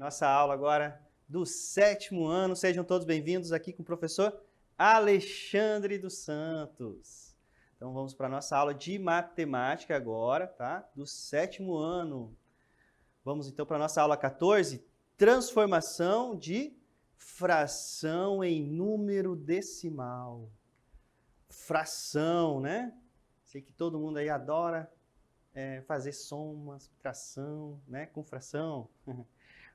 nossa aula agora do 7º ano. Sejam todos bem-vindos aqui com o professor Alexandre dos Santos. Então vamos para a nossa aula de matemática agora, tá? Do 7º ano. Vamos então para a nossa aula 14, transformação de fração em número decimal. Fração, né? Sei que todo mundo aí adora fazer soma, subtração, né? Com fração.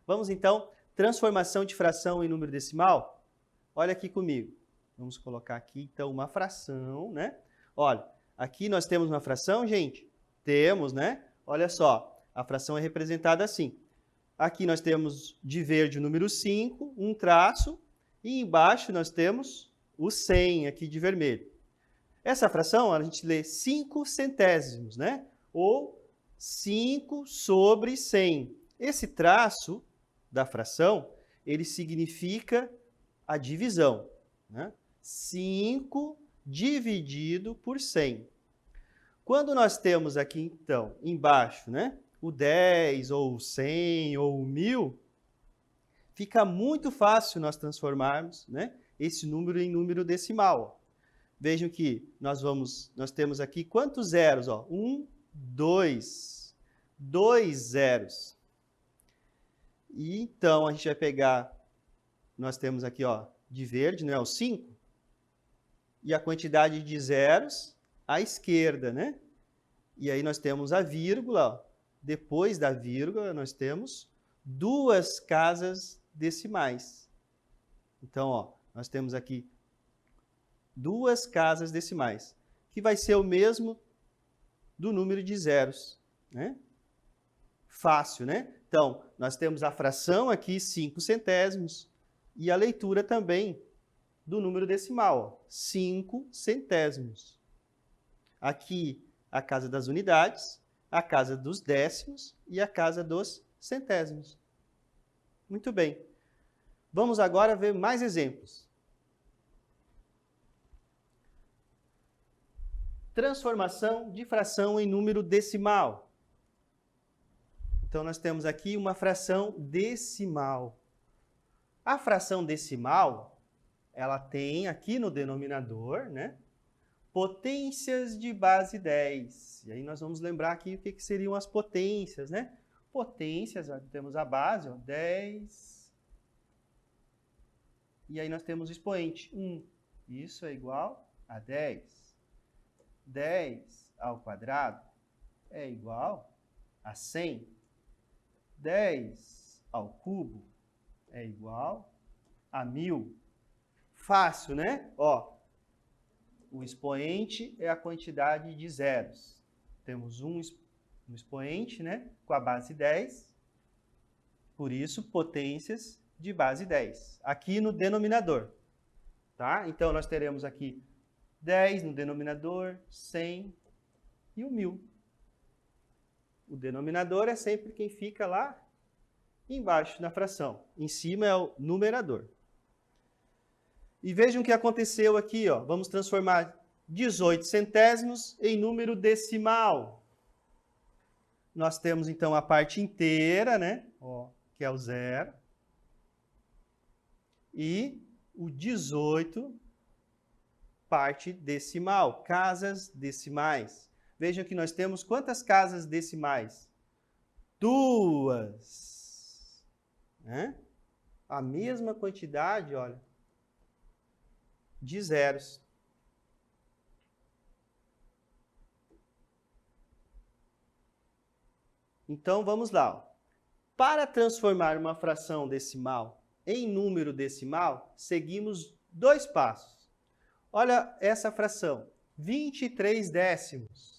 Vamos então, transformação de fração em número decimal? Olha aqui comigo. Vamos colocar aqui então uma fração, né? Olha, aqui nós temos uma fração, gente? Temos, né? Olha só, a fração é representada assim. Aqui nós temos de verde o número 5, um traço, e embaixo nós temos o 100 aqui de vermelho. Essa fração a gente lê 5 centésimos, né? Ou 5 sobre 100. Esse traço da fração, ele significa a divisão, né? 5 dividido por 100. Quando nós temos aqui, então, embaixo, né? O 10, ou o 100, ou o 1000, fica muito fácil nós transformarmos, né, esse número em número decimal. Vejam que nós temos aqui quantos zeros? 1, 2, 2 zeros. E então a gente vai pegar, nós temos aqui de verde, né, o 5, e a quantidade de zeros à esquerda, né? E aí nós temos a vírgula, depois da vírgula nós temos duas casas decimais. Então, nós temos aqui duas casas decimais, que vai ser o mesmo do número de zeros, né? Fácil, né? Então, nós temos a fração aqui, 5 centésimos, e a leitura também do número decimal, 5 centésimos. Aqui, a casa das unidades, a casa dos décimos e a casa dos centésimos. Muito bem. Vamos agora ver mais exemplos. Transformação de fração em número decimal. Então, nós temos aqui uma fração decimal. A fração decimal, ela tem aqui no denominador, né, potências de base 10. E aí nós vamos lembrar aqui o que seriam as potências, né? Potências, temos a base, 10. E aí nós temos o expoente, 1. Isso é igual a 10. 10 ao quadrado é igual a 100. 10 ao cubo é igual a 1000. Fácil, né? O expoente é a quantidade de zeros. Temos um expoente, né, com a base 10. Por isso, potências de base 10. Aqui no denominador. Tá? Então, nós teremos aqui 10 no denominador, 100 e o 1000. O denominador é sempre quem fica lá embaixo na fração. Em cima é o numerador. E vejam o que aconteceu aqui. Vamos transformar 18 centésimos em número decimal. Nós temos, então, a parte inteira, né? Que é o 0. E o 18, parte decimal, casas decimais. Vejam que nós temos quantas casas decimais? 2. Né? A mesma quantidade, olha, de zeros. Então, vamos lá. Para transformar uma fração decimal em número decimal, seguimos 2 passos. Olha essa fração, 23 décimos.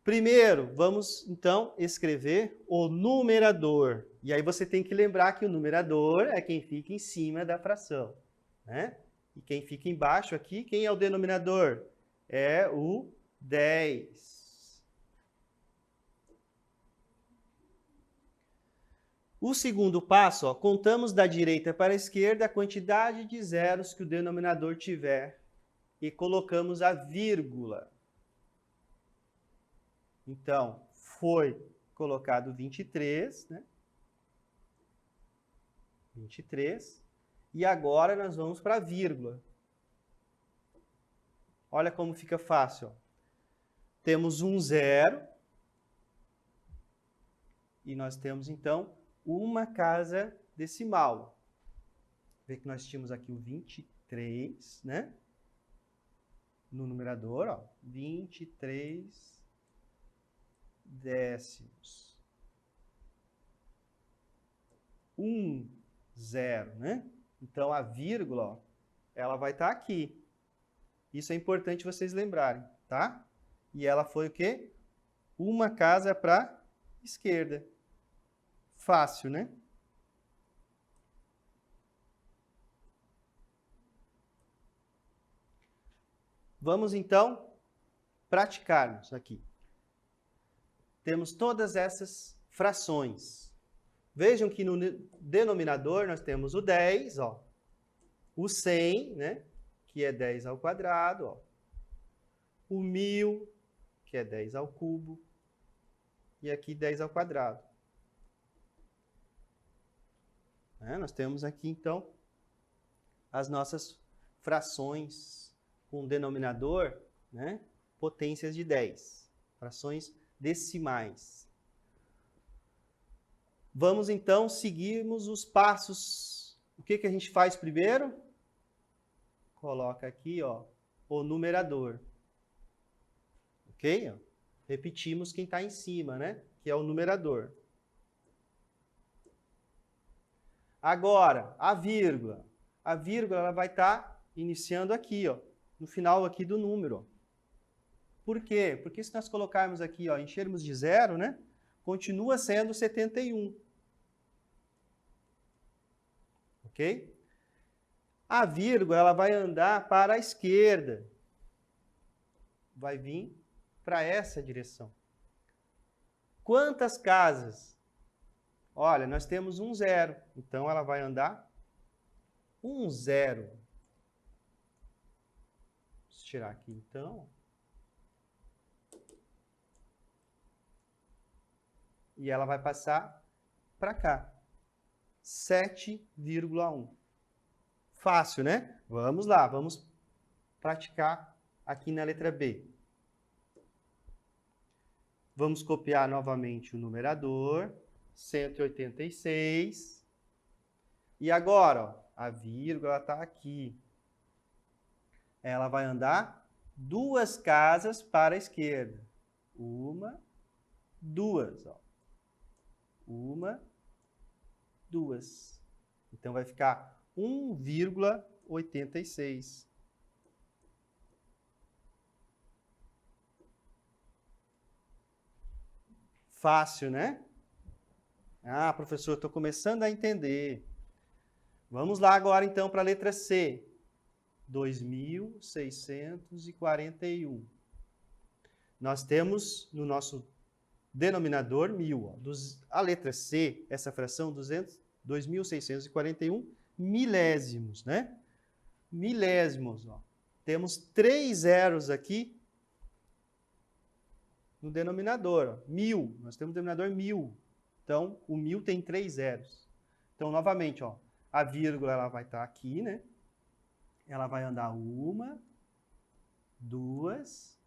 Primeiro, vamos, então, escrever o numerador. E aí você tem que lembrar que o numerador é quem fica em cima da fração, né? E quem fica embaixo aqui, quem é o denominador? É o 10. O segundo passo, contamos da direita para a esquerda a quantidade de zeros que o denominador tiver e colocamos a vírgula. Então, foi colocado 23, né? 23. E agora nós vamos para a vírgula. Olha como fica fácil. Ó. Temos um zero. E nós temos, então, uma casa decimal. Vê que nós tínhamos aqui o 23, né? No numerador, ó, 23 décimos. 0, né? Então, a vírgula, ó, ela vai estar aqui. Isso é importante vocês lembrarem, tá? E ela foi o quê? Uma casa para a esquerda. Fácil, né? Vamos, então, praticarmos aqui. Temos todas essas frações. Vejam que no denominador nós temos o 10, ó, o 100, né, que é 10 ao quadrado, ó, o 1000, que é 10 ao cubo, e aqui 10 ao quadrado. Nós temos aqui, então, as nossas frações com denominador, né, potências de 10, frações decimais. Vamos, então, seguirmos os passos. O que a gente faz primeiro? Coloca aqui, ó, o numerador. Ok? Repetimos quem está em cima, né? Que é o numerador. Agora, a vírgula. A vírgula ela vai estar iniciando aqui, ó, no final aqui do número. Por quê? Porque se nós colocarmos aqui, ó, enchermos de 0, né? Continua sendo 71. Ok? A vírgula ela vai andar para a esquerda. Vai vir para essa direção. Quantas casas? Olha, nós temos um 0. Então, ela vai andar 0. Vamos tirar aqui, então. E ela vai passar para cá. 7,1. Fácil, né? Vamos lá, vamos praticar aqui na letra B. Vamos copiar novamente o numerador, 186. E agora, ó, a vírgula está aqui. Ela vai andar 2 casas para a esquerda. 1, 2. Ó. 1, 2. Então, vai ficar 1,86. Fácil, né? Ah, professor, estou começando a entender. Vamos lá agora, então, para a letra C. 2.641. Nós temos no nosso denominador 1.000. Ó. A letra C, essa fração, 2.641 milésimos, né? Milésimos. Ó. Temos 3 zeros aqui no denominador. Ó. 1.000. Nós temos o denominador 1.000. Então, o 1.000 tem 3 zeros. Então, novamente, ó, a vírgula ela vai estar aqui, né? Ela vai andar 1, 2,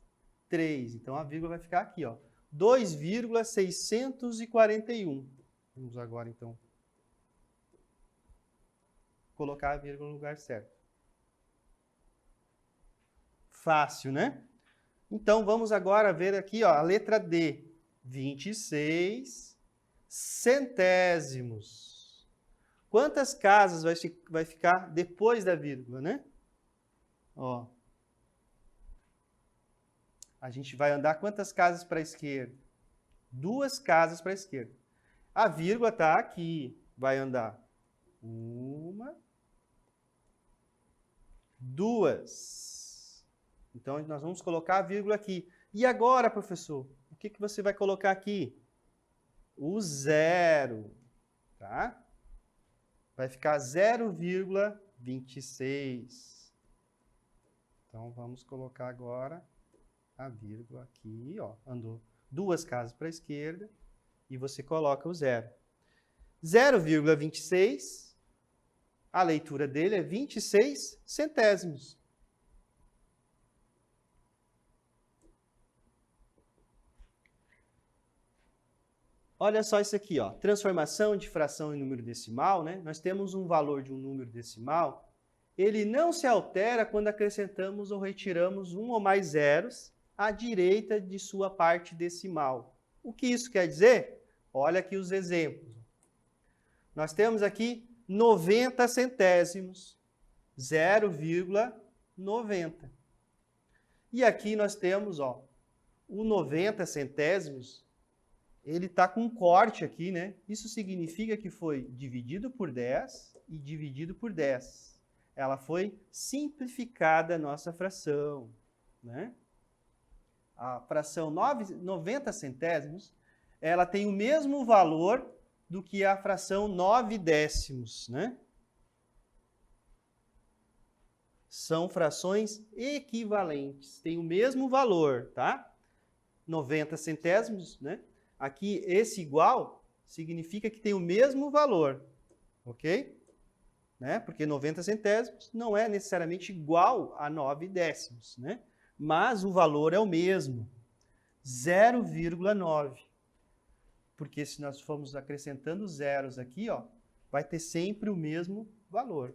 3. Então, a vírgula vai ficar aqui, ó. 2,641. Vamos agora, então, colocar a vírgula no lugar certo. Fácil, né? Então, vamos agora ver aqui, ó, a letra D. 26 centésimos. Quantas casas vai ficar depois da vírgula, né? Ó. A gente vai andar quantas casas para a esquerda? 2 casas para a esquerda. A vírgula está aqui. Vai andar 1, 2. Então, nós vamos colocar a vírgula aqui. E agora, professor, o que você vai colocar aqui? O 0. Tá? Vai ficar 0,26. Então, vamos colocar agora a vírgula aqui, ó, andou 2 casas para a esquerda, e você coloca o zero. 0,26, a leitura dele é 26 centésimos. Olha só isso aqui, ó. Transformação de fração em número decimal, né? Nós temos um valor de um número decimal. Ele não se altera quando acrescentamos ou retiramos um ou mais zeros à direita de sua parte decimal. O que isso quer dizer? Olha aqui os exemplos. Nós temos aqui 90 centésimos, 0,90. E aqui nós temos, ó, o 90 centésimos, ele está com um corte aqui, né? Isso significa que foi dividido por 10 e dividido por 10. Ela foi simplificada a nossa fração, né? A fração 90 centésimos, ela tem o mesmo valor do que a fração 9 décimos, né? São frações equivalentes, tem o mesmo valor, tá? 90 centésimos, né? Aqui, esse igual significa que tem o mesmo valor, ok? Né? Porque 90 centésimos não é necessariamente igual a 9 décimos, né? Mas o valor é o mesmo, 0,9. Porque se nós formos acrescentando zeros aqui, ó, vai ter sempre o mesmo valor.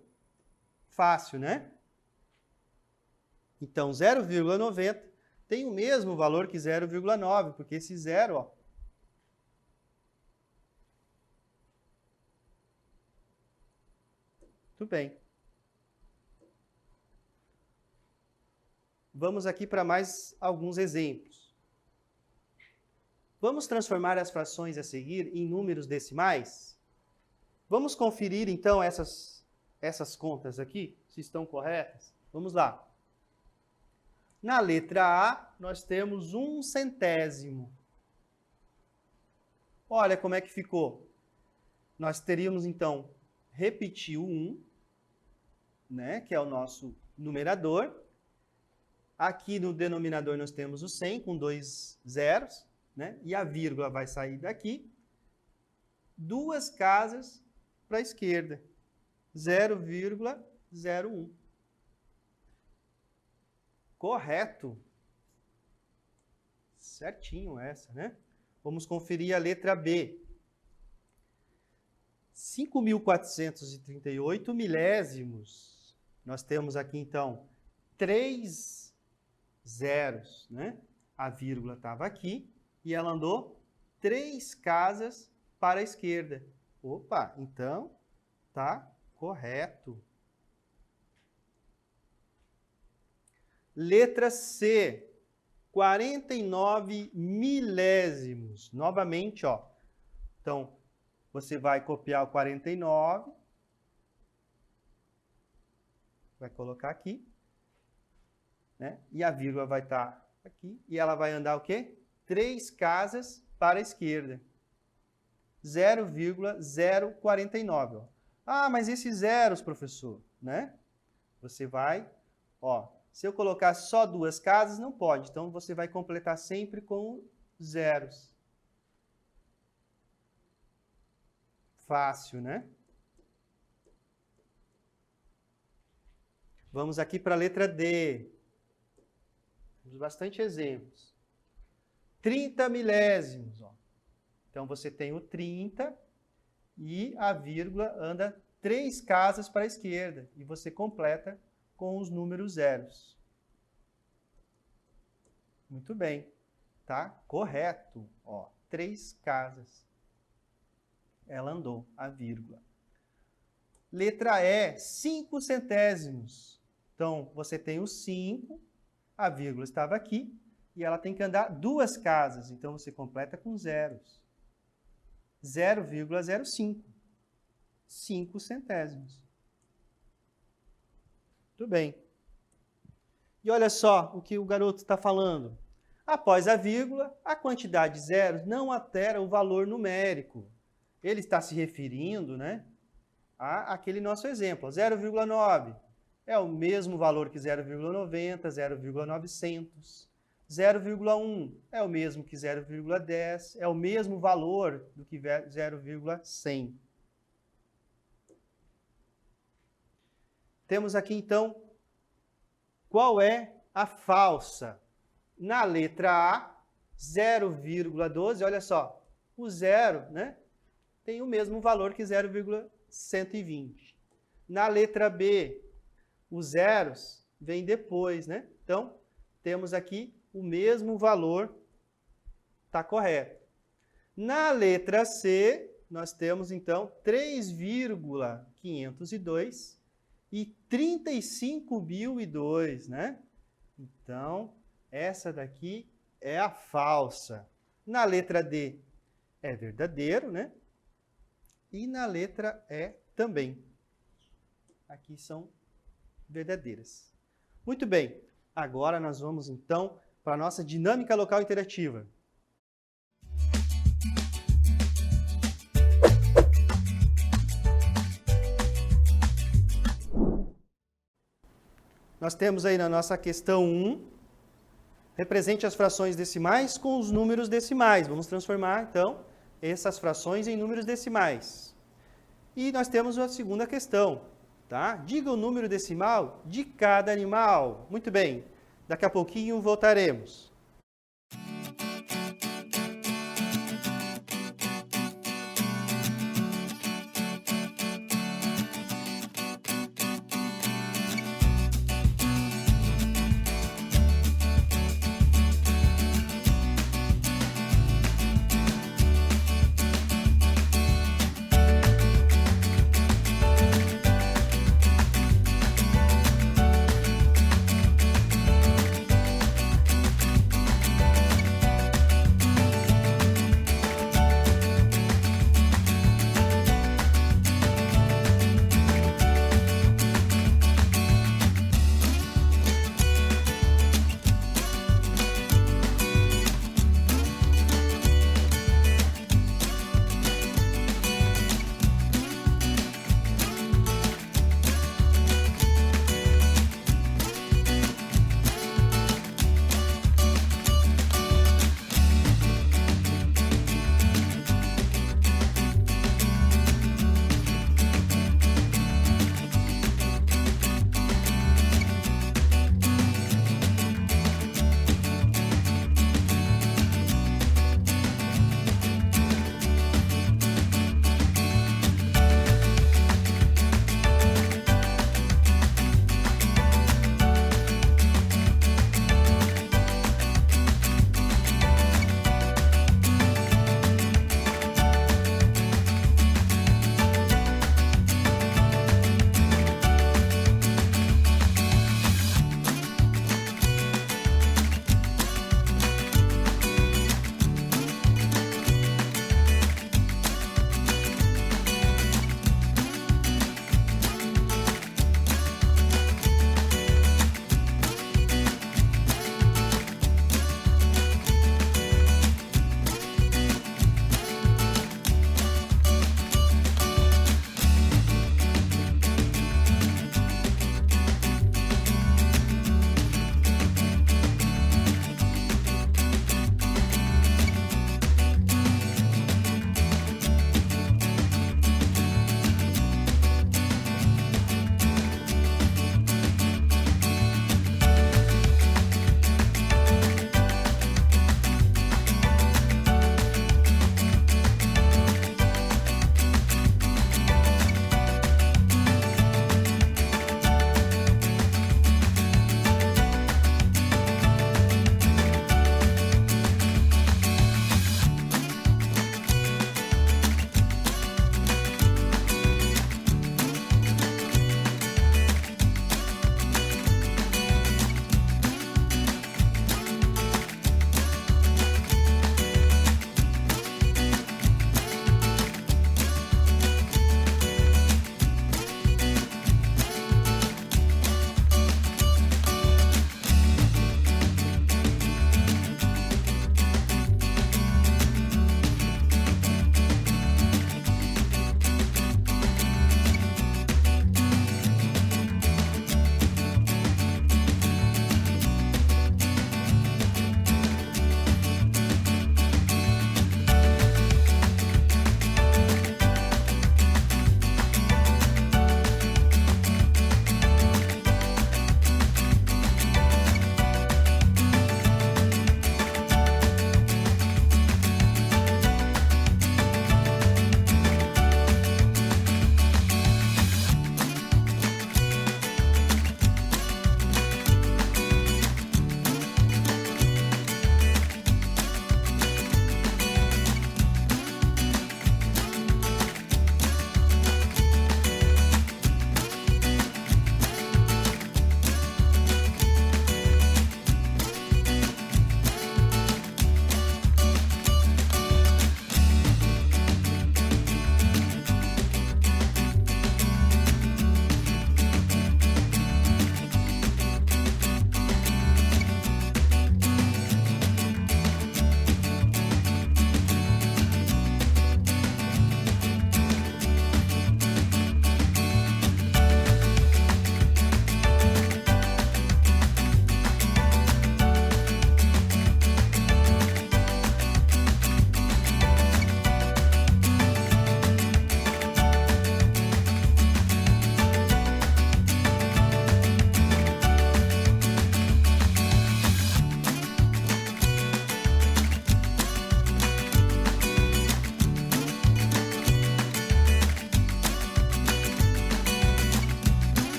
Fácil, né? Então, 0,90 tem o mesmo valor que 0,9, porque esse zero, ó, tudo bem. Vamos aqui para mais alguns exemplos. Vamos transformar as frações a seguir em números decimais? Vamos conferir, então, essas contas aqui, se estão corretas? Vamos lá. Na letra A, nós temos 1 centésimo. Olha como é que ficou. Nós teríamos, então, repetir o 1, né, que é o nosso numerador. Aqui no denominador nós temos o 100 com 2 zeros, né, e a vírgula vai sair daqui. 2 casas para a esquerda, 0,01. Correto. Certinho essa, né? Vamos conferir a letra B. 5.438 milésimos. Nós temos aqui, então, 3 zeros, né? A vírgula estava aqui e ela andou 3 casas para a esquerda. Opa, então, tá correto. Letra C, 49 milésimos. Novamente, ó. Então, você vai copiar o 49. Vai colocar aqui. Né? E a vírgula vai estar aqui. E ela vai andar o quê? 3 casas para a esquerda. 0,049. Ó. Ah, mas esses zeros, professor, né? Você vai, ó. Se eu colocar só 2 casas, não pode. Então, você vai completar sempre com zeros. Fácil, né? Vamos aqui para a letra D. Temos bastante exemplos. 30 milésimos. Ó. Então, você tem o 30 e a vírgula anda 3 casas para a esquerda. E você completa com os números zeros. Muito bem, tá? Correto, ó, 3 casas. Ela andou, a vírgula. Letra E, 5 centésimos. Então, você tem o 5, a vírgula estava aqui, e ela tem que andar 2 casas. Então, você completa com zeros. 0,05. 5 centésimos. Tudo bem. E olha só o que o garoto está falando. Após a vírgula, a quantidade de zeros não altera o valor numérico. Ele está se referindo, né, àquele nosso exemplo, 0,9. É o mesmo valor que 0,90, 0,900, 0,1 é o mesmo que 0,10, é o mesmo valor do que 0,100. Temos aqui, então, qual é a falsa? Na letra A, 0,12, olha só, o zero, né, tem o mesmo valor que 0,120. Na letra B, os zeros vêm depois, né? Então, temos aqui o mesmo valor, está correto. Na letra C, nós temos, então, 3,502 e 35.002, né? Então, essa daqui é a falsa. Na letra D, é verdadeiro, né? E na letra E também. Aqui são verdadeiras. Muito bem. Agora nós vamos, então, para a nossa dinâmica local interativa. Nós temos aí na nossa questão 1, represente as frações decimais com os números decimais. Vamos transformar, então, essas frações em números decimais. E nós temos a segunda questão, tá? Diga o número decimal de cada animal. Muito bem, daqui a pouquinho voltaremos.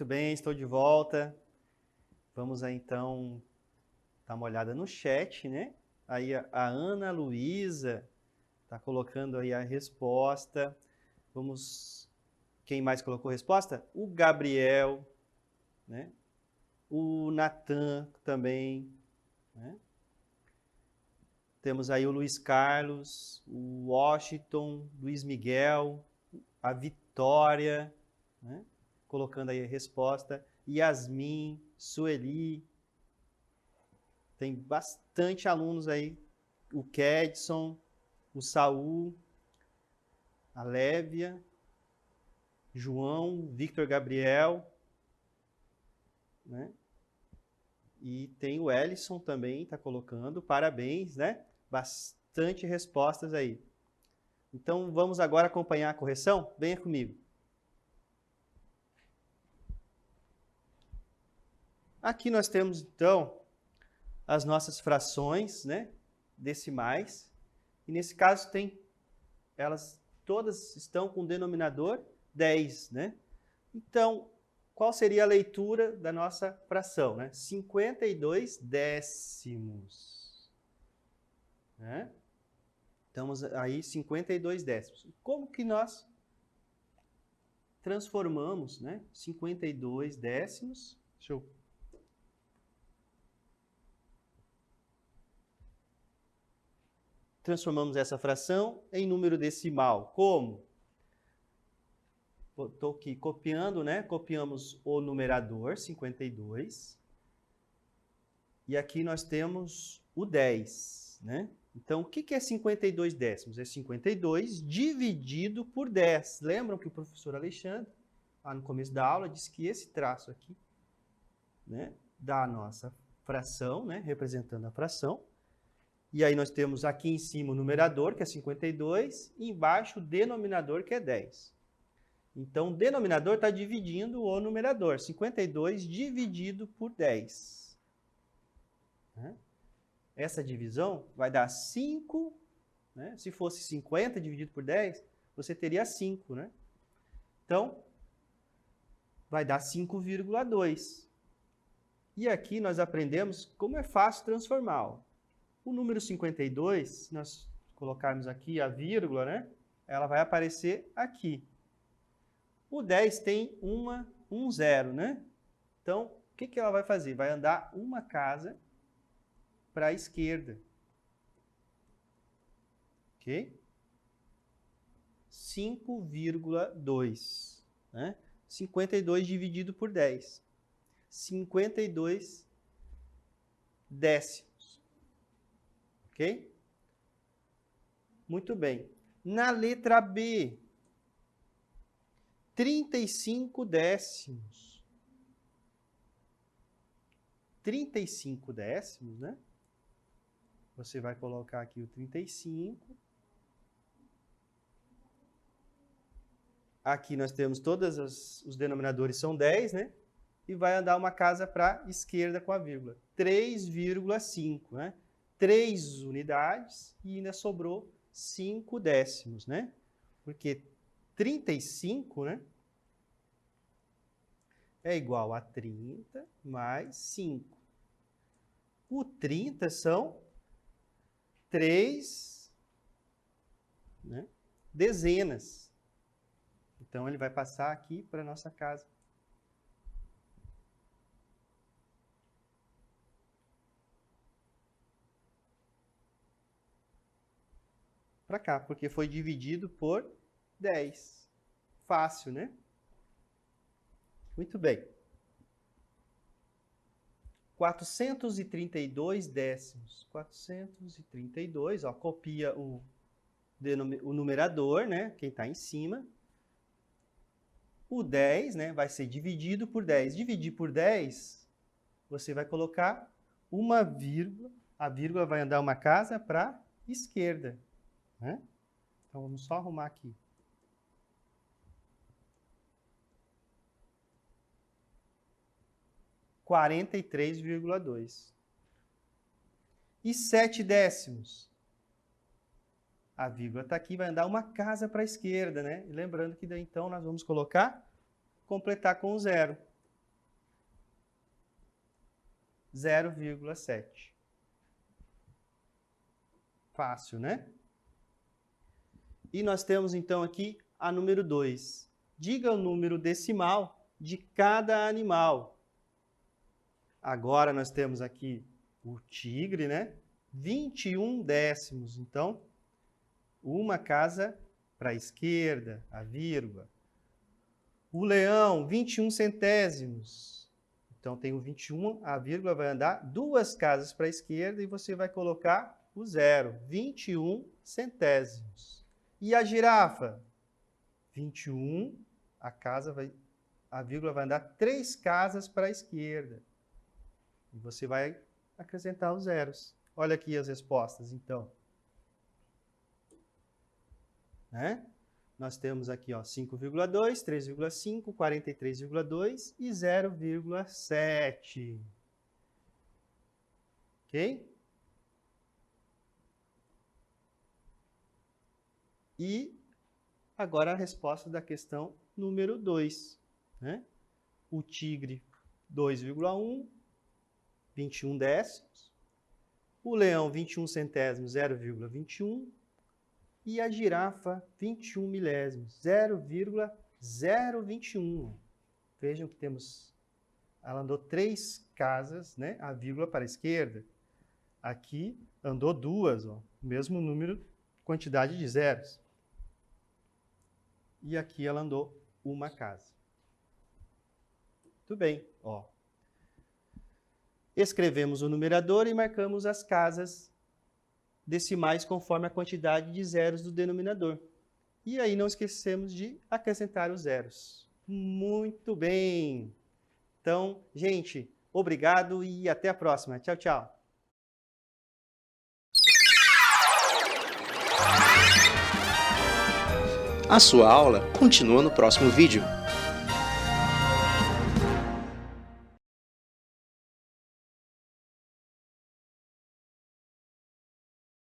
bem, estou de volta. Vamos aí, então, dar uma olhada no chat, né? Aí a Ana Luísa está colocando aí a resposta. Vamos... Quem mais colocou resposta? O Gabriel, né? O Natan também, né? Temos aí o Luiz Carlos, o Washington, Luiz Miguel, a Vitória, né? Colocando aí a resposta. Yasmin, Sueli. Tem bastante alunos aí. O Kedson, o Saul, a Lévia, João, Victor Gabriel, né? E tem o Ellison também, está colocando. Parabéns, né? Bastante respostas aí. Então, vamos agora acompanhar a correção? Venha comigo. Aqui nós temos, então, as nossas frações, né? Decimais. E nesse caso, elas todas estão com o denominador 10, né? Então, qual seria a leitura da nossa fração, né? 52 décimos. Né? Estamos aí 52 décimos. Como que nós transformamos, né? 52 décimos. Deixa eu... Transformamos essa fração em número decimal. Como? Estou aqui copiando, né? Copiamos o numerador, 52. E aqui nós temos o 10, né? Então, o que é 52 décimos? É 52 dividido por 10. Lembram que o professor Alexandre, lá no começo da aula, disse que esse traço aqui, né, dá a nossa fração, né, representando a fração. E aí nós temos aqui em cima o numerador, que é 52, e embaixo o denominador, que é 10. Então, o denominador está dividindo o numerador. 52 dividido por 10. Né? Essa divisão vai dar 5, né? Se fosse 50 dividido por 10, você teria 5, né? Então, vai dar 5,2. E aqui nós aprendemos como é fácil transformar. O número 52, se nós colocarmos aqui a vírgula, né? Ela vai aparecer aqui. O 10 tem um zero, né? Então, o que ela vai fazer? Vai andar uma casa para a esquerda. Ok? 5,2. Né? 52 dividido por 10. 52 décimos. Ok? Muito bem. Na letra B, 35 décimos. 35 décimos, né? Você vai colocar aqui o 35. Aqui nós temos todos os denominadores são 10, né? E vai andar uma casa para a esquerda com a vírgula. 3,5, né? 3 unidades e ainda sobrou 5 décimos, né? Porque 35, né? É igual a 30 mais 5. O 30 são 3, né, dezenas. Então, ele vai passar aqui para a nossa casa. Para cá, porque foi dividido por 10. Fácil, né? Muito bem. 432 décimos. 432, ó, copia o numerador, né? Quem está em cima. O 10, né, vai ser dividido por 10. Dividir por 10, você vai colocar uma vírgula. A vírgula vai andar uma casa para a esquerda. Né? Então, vamos só arrumar aqui. R$ 43,2. E 7 décimos? A vírgula está aqui, vai andar uma casa para a esquerda, né? E lembrando que daí então nós vamos completar com o zero. 0,7. Fácil, né? E nós temos, então, aqui a número 2. Diga o número decimal de cada animal. Agora nós temos aqui o tigre, né? 21 décimos. Então, uma casa para a esquerda, a vírgula. O leão, 21 centésimos. Então, tem o 21, a vírgula vai andar 2 casas para a esquerda e você vai colocar o 0, 21 centésimos. E a girafa? 21, a vírgula vai andar 3 casas para a esquerda. E você vai acrescentar os zeros. Olha aqui as respostas, então. Né? Nós temos aqui 5,2, 3,5, 43,2 e 0,7. Ok? E agora a resposta da questão número 2. Né? O tigre, 2,1, 21 décimos. O leão, 21 centésimos, 0,21. E a girafa, 21 milésimos, 0,021. Vejam que temos, ela andou 3 casas, né? A vírgula para a esquerda. Aqui andou 2, ó, mesmo número, quantidade de zeros. E aqui ela andou 1 casa. Muito bem, ó. Escrevemos o numerador e marcamos as casas decimais conforme a quantidade de zeros do denominador. E aí não esquecemos de acrescentar os zeros. Muito bem! Então, gente, obrigado e até a próxima. Tchau, tchau! A sua aula continua no próximo vídeo.